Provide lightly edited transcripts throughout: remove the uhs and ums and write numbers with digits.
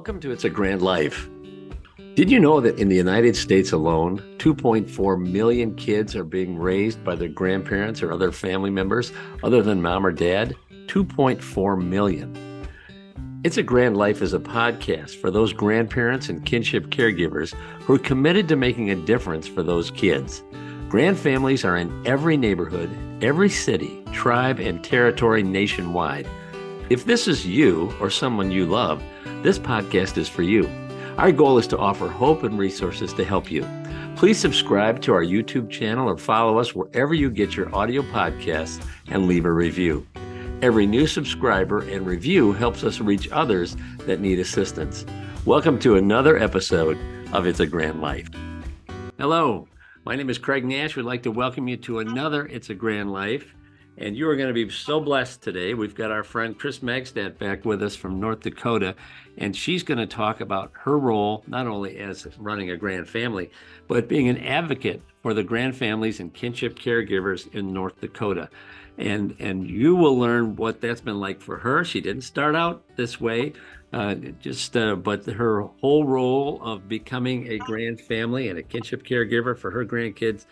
Welcome to It's a Grand Life. Did you know that in the United States alone, 2.4 million kids are being raised by their grandparents or other family members other than mom or dad? 2.4 million. It's a Grand Life is a podcast for those grandparents and kinship caregivers who are committed to making a difference for those kids. Grand families are in every neighborhood, every city, tribe, and territory nationwide. If this is you or someone you love, this podcast is for you. Our goal is to offer hope and resources to help you. Please subscribe to our YouTube channel or follow us wherever you get your audio podcasts and leave a review. Every new subscriber and review helps us reach others that need assistance. Welcome to another episode of It's a Grand Life. Hello, my name is Craig Nash. We'd like to welcome you to another It's a Grand Life. And you are going to be so blessed today. We've got our friend Kris Magstadt back with us from North Dakota, and she's going to talk about her role, not only as running a grand family, but being an advocate for the grand families and kinship caregivers in North Dakota. And you will learn what that's been like for her. She didn't start out this way, but her whole role of becoming a grand family and a kinship caregiver for her grandkids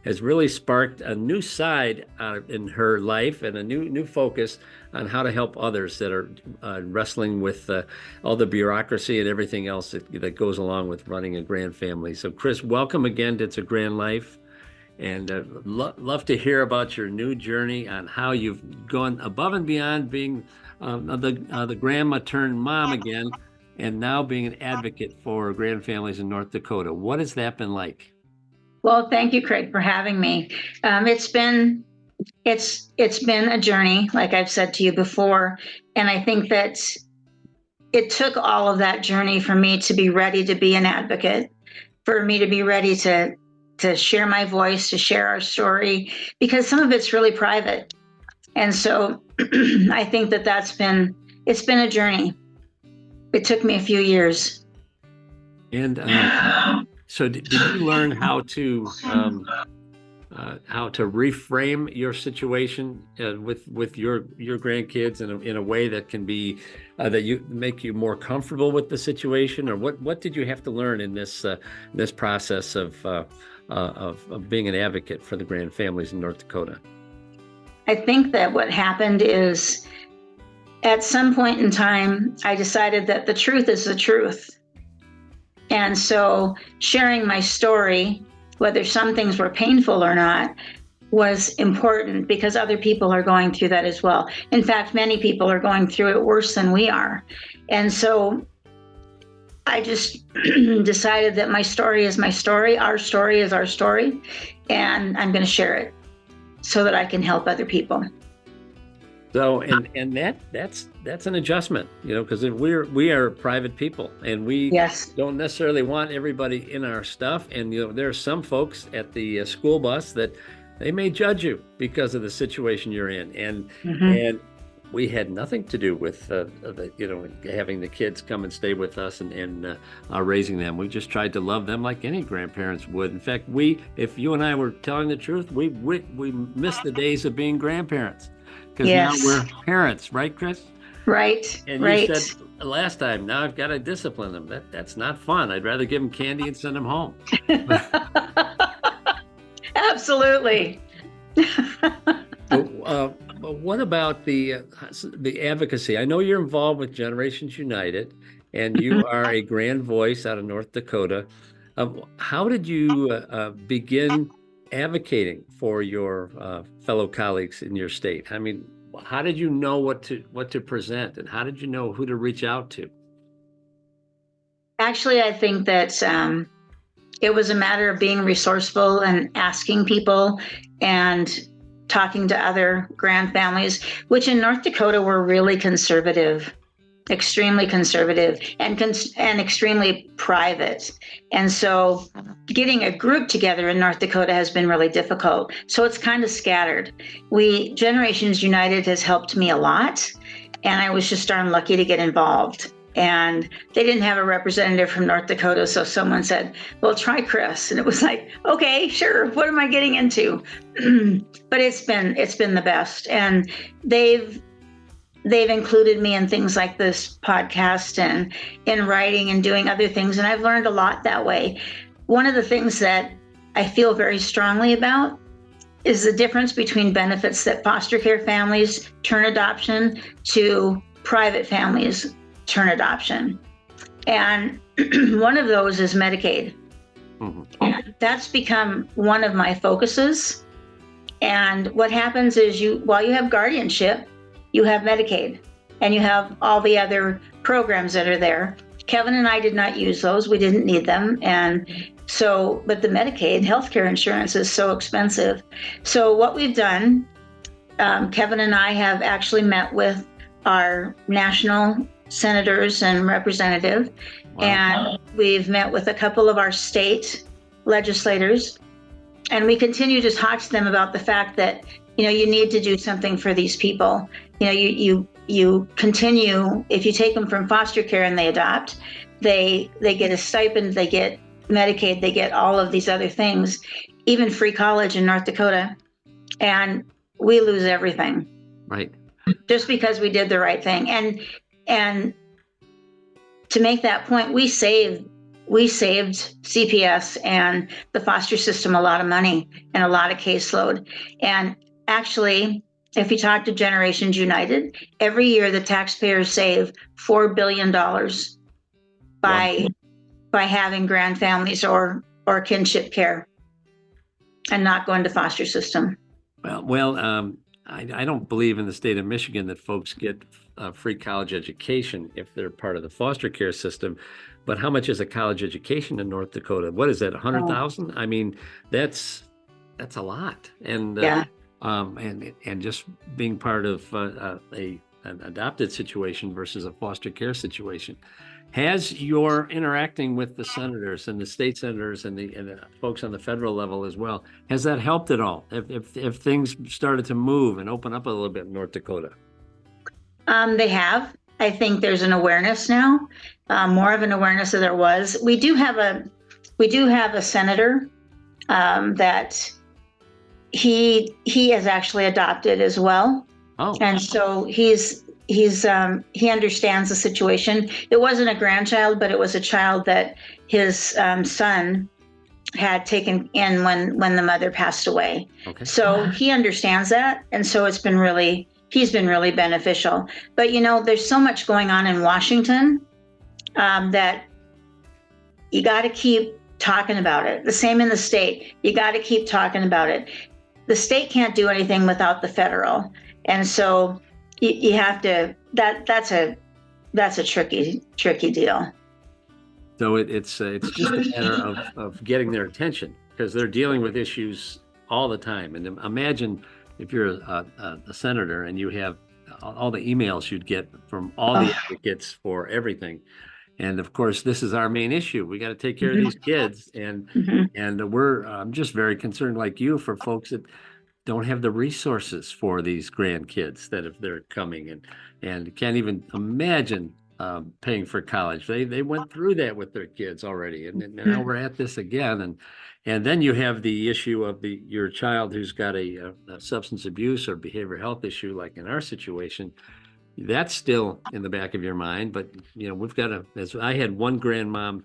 has really sparked a new side in her life and a new focus on how to help others that are wrestling with all the bureaucracy and everything else that goes along with running a grand family. So Kris, welcome again to It's a Grand Life. And love to hear about your new journey on how you've gone above and beyond being the grandma turned mom again, and now being an advocate for grand families in North Dakota. What has that been like? Well, thank you, Craig, for having me. It's been a journey, like I've said to you before, and I think that it took all of that journey for me to be ready to be an advocate, for me to be ready to share my voice, to share our story, because some of it's really private, and so I think it's been a journey. It took me a few years. And so did you learn how to reframe your situation with your grandkids in a way that can be that you make you more comfortable with the situation, or what did you have to learn in this process of being an advocate for the grand families in North Dakota? I think that what happened is, at some point in time, I decided that the truth is the truth. And so sharing my story, whether some things were painful or not, was important because other people are going through that as well. In fact, many people are going through it worse than we are. And so I just decided that my story is my story, our story is our story, and I'm going to share it so that I can help other people. So, and that's an adjustment, because we are private people, and we don't necessarily want everybody in our stuff. And there are some folks at the school bus that they may judge you because of the situation you're in, and we had nothing to do with having the kids come and stay with us and raising them. We just tried to love them like any grandparents would. In fact, if you and I were telling the truth, we missed the days of being grandparents. Because now we're parents, right, Kris? Right. And you said last time, now I've got to discipline them. That's not fun. I'd rather give them candy and send them home. Absolutely. But what about the advocacy? I know you're involved with Generations United, and you are a grand voice out of North Dakota. How did you begin advocating for your fellow colleagues in your state? I mean, how did you know what to present, and how did you know who to reach out to? Actually, I think that it was a matter of being resourceful and asking people and talking to other grand families, which in North Dakota were really conservative, extremely conservative, and extremely private. And so getting a group together in North Dakota has been really difficult. So it's kind of scattered. Generations United has helped me a lot, and I was just darn lucky to get involved. And they didn't have a representative from North Dakota, so someone said, well, try Kris. And it was like, okay, sure, what am I getting into? But it's been the best. And they've they've included me in things like this podcast and in writing and doing other things. And I've learned a lot that way. One of the things that I feel very strongly about is the difference between benefits that foster care families turn adoption to private families turn adoption. And one of those is Medicaid. Mm-hmm. That's become one of my focuses. And what happens is while you have guardianship, you have Medicaid and you have all the other programs that are there. Kevin and I did not use those. We didn't need them. And so, but the Medicaid healthcare insurance is so expensive. So what we've done, Kevin and I have actually met with our national senators and representative, and we've met with a couple of our state legislators, and we continue to talk to them about the fact that, you need to do something for these people. You continue, if you take them from foster care and they adopt, they get a stipend, they get Medicaid, they get all of these other things, even free college in North Dakota, and we lose everything. Right. Just because we did the right thing. And to make that point, we saved CPS and the foster system a lot of money and a lot of caseload. And actually, if you talk to Generations United, every year the taxpayers save $4 billion by having grand families or kinship care and not going to foster system. I don't believe in the state of Michigan that folks get a free college education if they're part of the foster care system. But how much is a college education in North Dakota? What is that, 100,000? I mean, that's a lot. And and just being part of an adopted situation versus a foster care situation. Has your interacting with the senators and the state senators and the folks on the federal level as well, has that helped at all? If things started to move and open up a little bit in North Dakota? They have. I think there's an awareness now, more of an awareness than there was. We do have a senator that he is actually adopted as well. Oh. And so he understands the situation. It wasn't a grandchild, but it was a child that his son had taken in when the mother passed away. Okay. So he understands that, and so he's been really beneficial. But there's so much going on in Washington that you got to keep talking about it. The same in the state. You got to keep talking about it. The state can't do anything without the federal, and so you have to. That's a tricky deal. So it's just a matter of getting their attention, because they're dealing with issues all the time. And imagine if you're a senator and you have all the emails you'd get from all the advocates for everything. And of course, this is our main issue. We got to take care of these kids, and I'm just very concerned, like you, for folks that don't have the resources for these grandkids that if they're coming and can't even imagine paying for college. They went through that with their kids already, and now we're at this again. And then you have the issue of your child who's got a substance abuse or behavioral health issue, like in our situation. That's still in the back of your mind, but we've got to. As I had one grandmom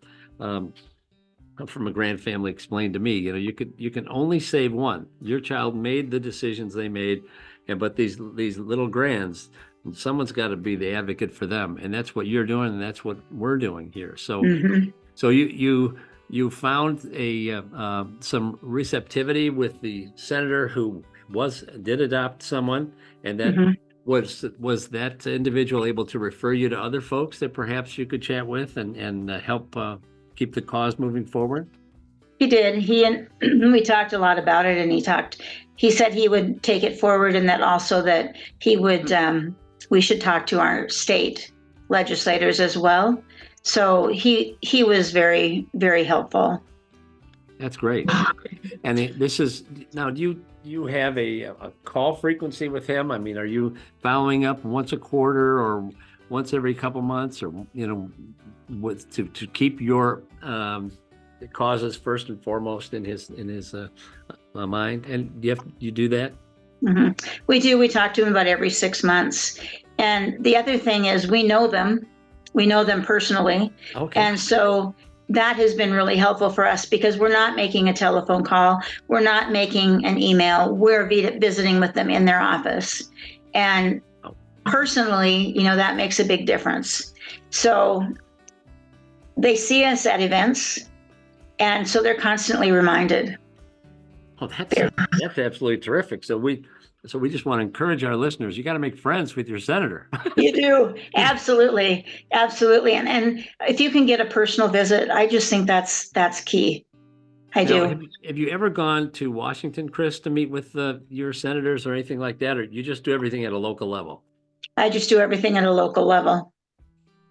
from a grand family explained to me, you can only save one. Your child made the decisions they made, but these little grands, someone's got to be the advocate for them, and that's what you're doing, and that's what we're doing here. So, so you found some receptivity with the senator who did adopt someone, and that. Was that individual able to refer you to other folks that perhaps you could chat with and help keep the cause moving forward? He did. We talked a lot about it, and he said he would take it forward, and that also that he would, we should talk to our state legislators as well. So he was very, very helpful. That's great. And this is now, do you have a call frequency with him? I mean, are you following up once a quarter or once every couple months, or to keep your causes first and foremost in his mind? And you do that? We do. We talk to him about every 6 months, And the other thing is we know them personally. Okay. And so that has been really helpful for us because we're not making a telephone call. We're not making an email. We're visiting with them in their office. And personally, that makes a big difference. So they see us at events, and so they're constantly reminded. Oh, that's absolutely terrific. So we just want to encourage our listeners. You got to make friends with your senator. You do. Absolutely. Absolutely. And if you can get a personal visit, I just think that's key. I do. Have you ever gone to Washington, Kris, to meet with your senators or anything like that, or you just do everything at a local level? I just do everything at a local level.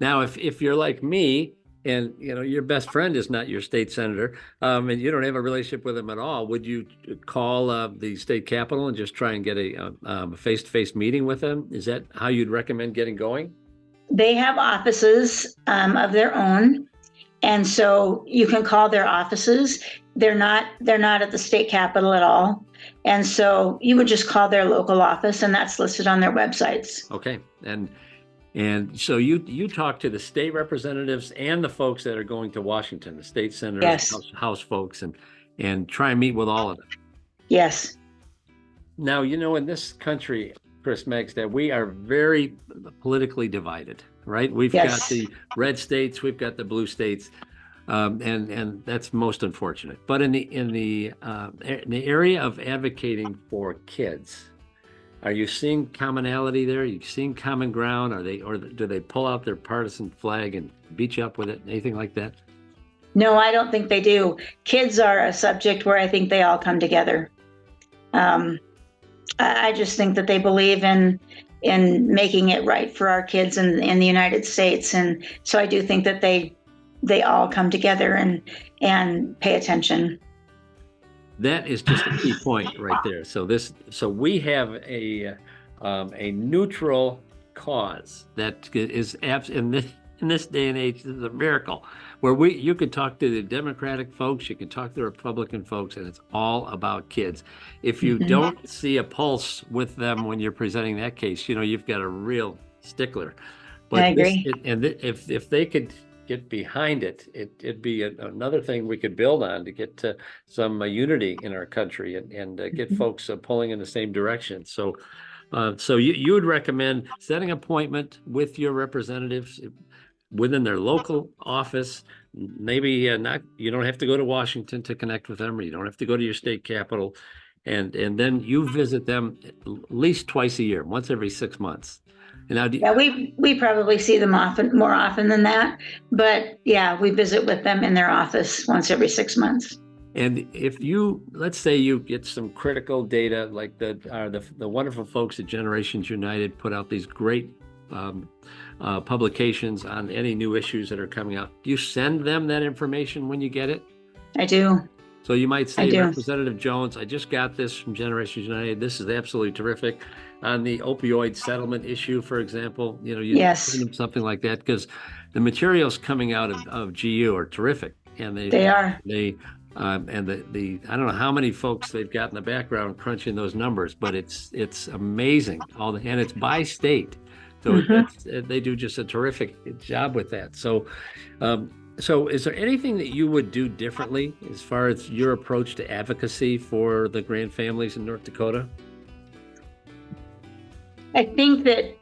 Now, if you're like me, and your best friend is not your state senator, and you don't have a relationship with him at all, would you call the state capitol and just try and get a face-to-face meeting with them? Is that how you'd recommend getting going? They have offices of their own, and so you can call their offices. They're not at the state capitol at all, and so you would just call their local office, and that's listed on their websites. Okay, and so you talk to the state representatives and the folks that are going to Washington, the state senators, yes. House folks, and try and meet with all of them. Yes. Now, in this country, Kris Magstadt, we are very politically divided, right? We've got the red states, we've got the blue states, and that's most unfortunate. But in the area of advocating for kids, are you seeing commonality there? Are you seeing common ground? Or do they pull out their partisan flag and beat you up with it? Anything like that? No, I don't think they do. Kids are a subject where I think they all come together. I just think that they believe in making it right for our kids in the United States, and so I do think that they all come together and pay attention. That is just a key point right there. So we have a neutral cause that is in this day and age. This is a miracle where you can talk to the Democratic folks, you can talk to the Republican folks, and it's all about kids. If you don't see a pulse with them when you're presenting that case, you've got a real stickler. But I agree. If they could get behind it, it'd be another thing we could build on to get to some unity in our country and get folks pulling in the same direction. So you would recommend setting an appointment with your representatives within their local office. Maybe you don't have to go to Washington to connect with them, or you don't have to go to your state capitol, and then you visit them at least twice a year, once every 6 months. Now, we probably see them more often than that, but we visit with them in their office once every 6 months. And if let's say you get some critical data, like the wonderful folks at Generations United put out these great publications on any new issues that are coming out. Do you send them that information when you get it? I do. So you might say, Representative Jones, I just got this from Generations United. This is absolutely terrific. On the opioid settlement issue, for example, you send them something like that, because the materials coming out of GU are terrific, and they are. And I don't know how many folks they've got in the background crunching those numbers, but it's amazing. And it's by state, so they do just a terrific job with that. So is there anything that you would do differently as far as your approach to advocacy for the grand families in North Dakota? I think that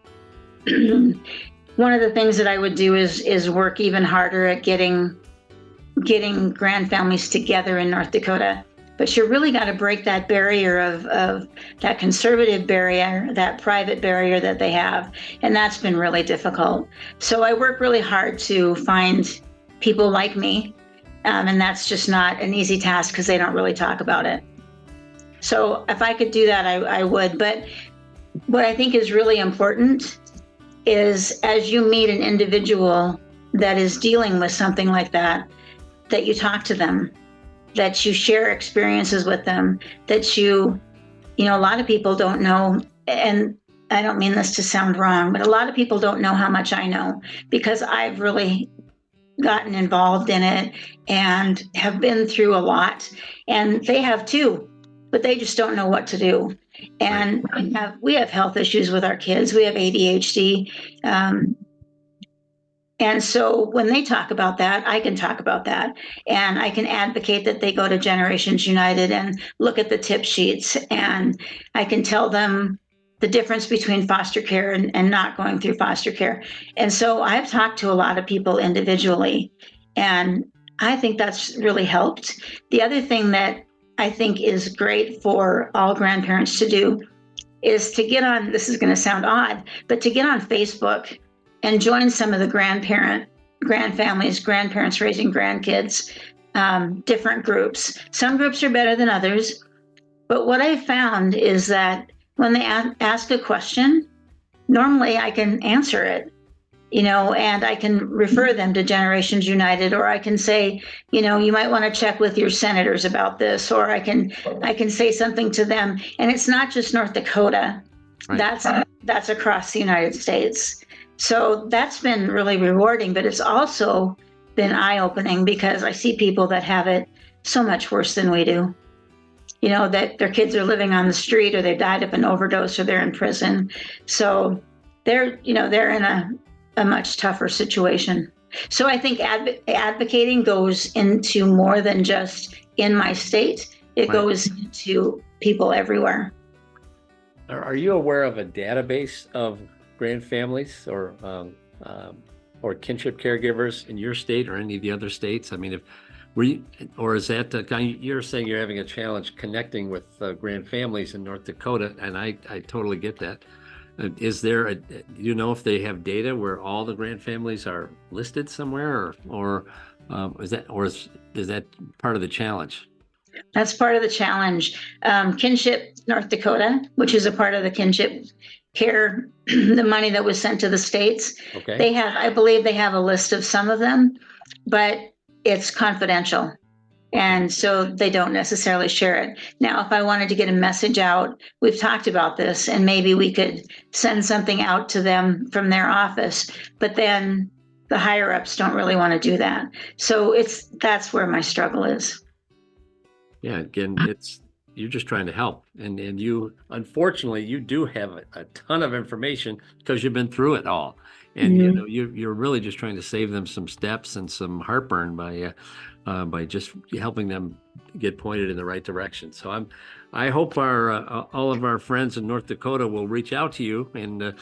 one of the things that I would do is work even harder at getting grand families together in North Dakota. But you really got to break that barrier of that conservative barrier, that private barrier that they have. And that's been really difficult. So I work really hard to find people like me. And that's just not an easy task because they don't really talk about it. So if I could do that, I would. But what I think is really important is, as you meet an individual that is dealing with something like that you talk to them, that you share experiences with them, that a lot of people don't know, and I don't mean this to sound wrong, but a lot of people don't know how much I know, because I've really gotten involved in it and have been through a lot, and they have too. but they just don't know what to do. And we have health issues with our kids. We have ADHD. And so when they talk about that, I can talk about that. And I can advocate that they go to Generations United and look at the tip sheets. And I can tell them the difference between foster care and not going through foster care. And so I've talked to a lot of people individually, and I think that's really helped. The other thing that I think is great for all grandparents to do is to get on, this is going to sound odd, but to get on Facebook and join some of the grandfamilies, grandparents raising grandkids, different groups. Some groups are better than others, but what I found is that when they ask a question, normally I can answer it, and I can refer them to Generations United, or I can say, you might want to check with your senators about this, or I can say something to them. And it's not just North Dakota. Right. That's across the United States. So that's been really rewarding, but it's also been eye-opening because I see people that have it so much worse than we do. That their kids are living on the street, or they died of an overdose, or they're in prison. So they're in a much tougher situation. So I think advocating goes into more than just in my state. It goes into people everywhere. Are you aware of a database of grandfamilies or kinship caregivers in your state or any of the other states? I mean, or is that you're saying you're having a challenge connecting with grandfamilies in North Dakota, and I totally get that. Is there do you know if they have data where all the grandfamilies are listed somewhere, or is that part of the challenge? That's part of the challenge. Kinship North Dakota, which is a part of the kinship care, the money that was sent to the states. Okay. I believe they have a list of some of them, but it's confidential. And so they don't necessarily share it. Now, if I wanted to get a message out, we've talked about this, and maybe we could send something out to them from their office, but then the higher ups don't really want to do that. So that's where my struggle is. Yeah, again, you're just trying to help. And you, unfortunately, you do have a ton of information because you've been through it all. And you're really just trying to save them some steps and some heartburn by just helping them get pointed in the right direction. So I hope all of our friends in North Dakota will reach out to you and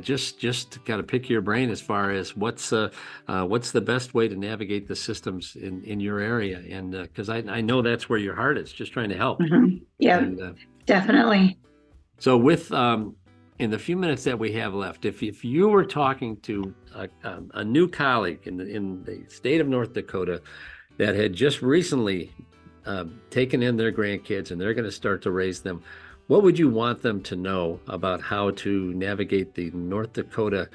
just kind of pick your brain as far as what's the best way to navigate the systems in your area, and because I know that's where your heart is, just trying to help. Mm-hmm. Yeah, definitely. So with in the few minutes that we have left, if you were talking to a new colleague in the state of North Dakota that had just recently taken in their grandkids and they're going to start to raise them, what would you want them to know about how to navigate the North Dakota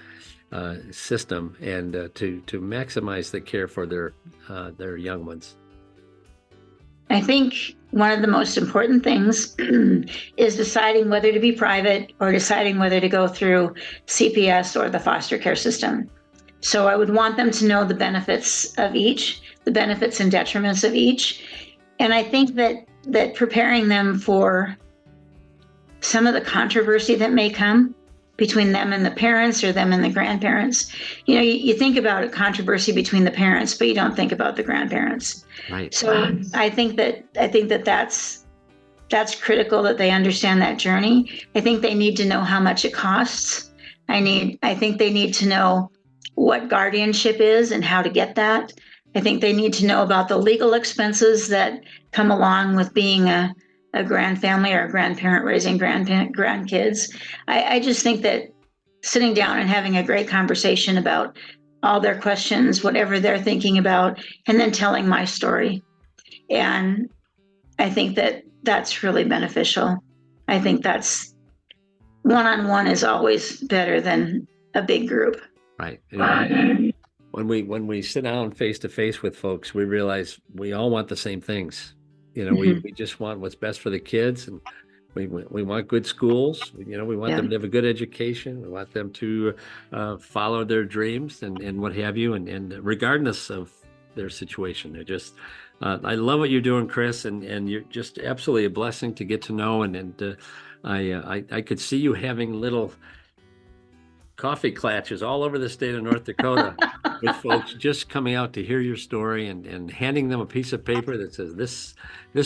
system and to maximize the care for their young ones? I think one of the most important things is deciding whether to be private or deciding whether to go through CPS or the foster care system. So I would want them to know the benefits of each, the benefits and detriments of each. And I think that preparing them for some of the controversy that may come between them and the parents or them and the grandparents. You think about a controversy between the parents, but you don't think about the grandparents. Right. So I think that's critical that they understand that journey. I think they need to know how much it costs. I think they need to know what guardianship is and how to get that. I think they need to know about the legal expenses that come along with being a grandfamily or a grandparent raising grandkids. I just think that sitting down and having a great conversation about all their questions, whatever they're thinking about, and then telling my story. And I think that that's really beneficial. I think that's one-on-one is always better than a big group. Right. When we sit down face to face with folks, we realize we all want the same things. We just want what's best for the kids, and we want good schools. We want them to have a good education. We want them to follow their dreams and what have you. And regardless of their situation, I love what you're doing, Kris, and you're just absolutely a blessing to get to know. I could see you having little coffee clatches all over the state of North Dakota with folks just coming out to hear your story and handing them a piece of paper that says this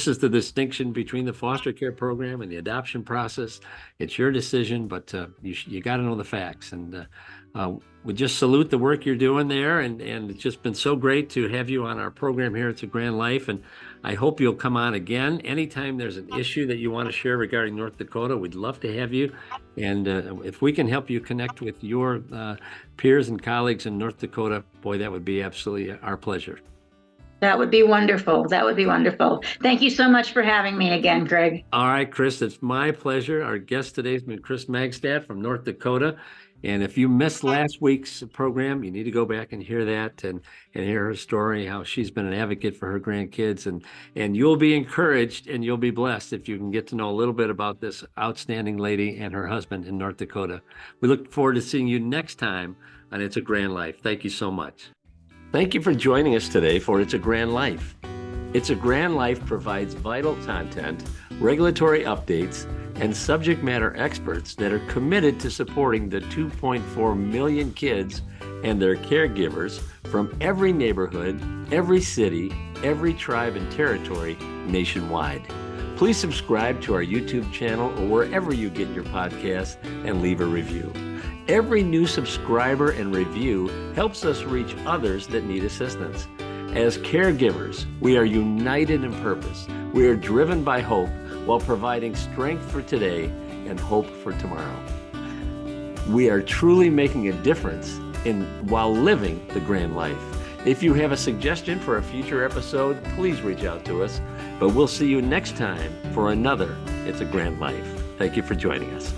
is the distinction between the foster care program and the adoption process. It's your decision, but you got to know the facts. And we just salute the work you're doing there, and it's just been so great to have you on our program here. It's a Grand Life, and I hope you'll come on again anytime there's an issue that you want to share regarding North Dakota. We'd love to have you, and if we can help you connect with your peers and colleagues in North Dakota, boy, that would be absolutely our pleasure. That would be wonderful. That would be wonderful. Thank you so much for having me again, Craig. All right, Kris, it's my pleasure. Our guest today has been Kris Magstadt from North Dakota. And if you missed last week's program, you need to go back and hear that and hear her story, how she's been an advocate for her grandkids. And you'll be encouraged and you'll be blessed if you can get to know a little bit about this outstanding lady and her husband in North Dakota. We look forward to seeing you next time on It's a Grand Life. Thank you so much. Thank you for joining us today for It's a Grand Life. It's a Grand Life provides vital content, regulatory updates, and subject matter experts that are committed to supporting the 2.4 million kids and their caregivers from every neighborhood, every city, every tribe and territory nationwide. Please subscribe to our YouTube channel or wherever you get your podcasts and leave a review. Every new subscriber and review helps us reach others that need assistance. As caregivers, we are united in purpose. We are driven by hope while providing strength for today and hope for tomorrow. We are truly making a difference while living the Grand Life. If you have a suggestion for a future episode, please reach out to us. But we'll see you next time for another It's a Grand Life. Thank you for joining us.